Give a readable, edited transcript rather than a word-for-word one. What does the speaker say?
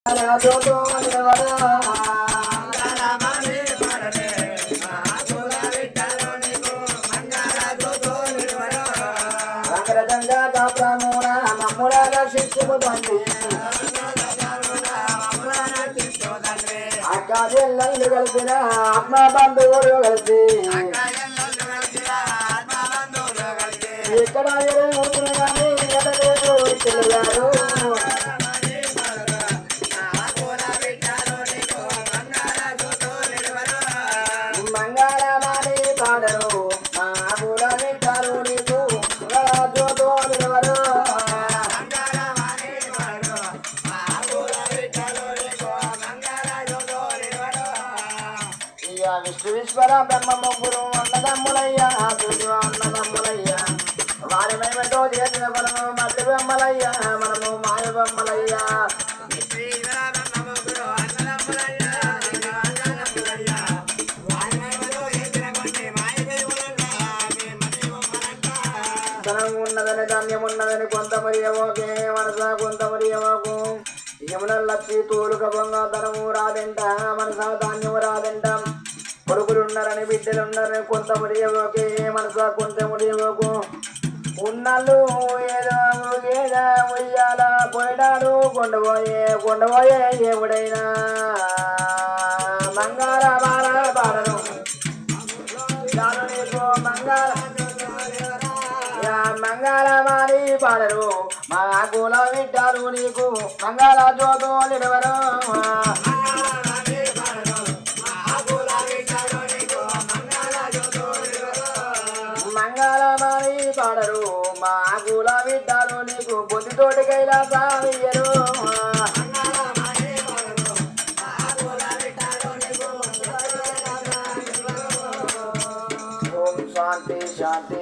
అక్కలు కలిసిన ఆత్మ బంధువులు కలిసి ఎక్కడ కానీ తెలియారు మంగళమాని పాడరు మా పూల వింటారు నీకు జోతో నిలవరు విశ్వేశ్వర బ్రహ్మ ముగ్గురు అన్నదమ్ములయ్యా అన్నదమ్ములయ్యా వారి మేమతో చేసిన మనము మట్టి బొమ్మలయ్యా మనము మాయ బొమ్మలయ్యా ధనం ఉన్నదని ధాన్యం ఉన్నదని కొంతమరి ఏమోకే మనసా కొంతమరి ఏమోకు యమునల్లచ్చి తోలుక బొంగ ధనము రాదంట మనసా ధాన్యము రాదంట కొడుకులున్నారని బిడ్డలున్నారని కొంతమరి ఏమోకే మనసా కొంతమరి ఏమోకు ఉన్నళ్ళు ఏదో ఏదో ఉయ్యాల పోయినాడు కొండపోయే ఎవడైనా మంగాళ బాల బాలను నీకు మంగళమాని పాడరు మా కుల వింటారు నీకు మంగళ జోతో నిలవరు మంగళమాని పాడరు మా కుల వింటారు నీకు బుద్ధితోటి కైలాసయ్యరు ఓం శాంతి శాంతి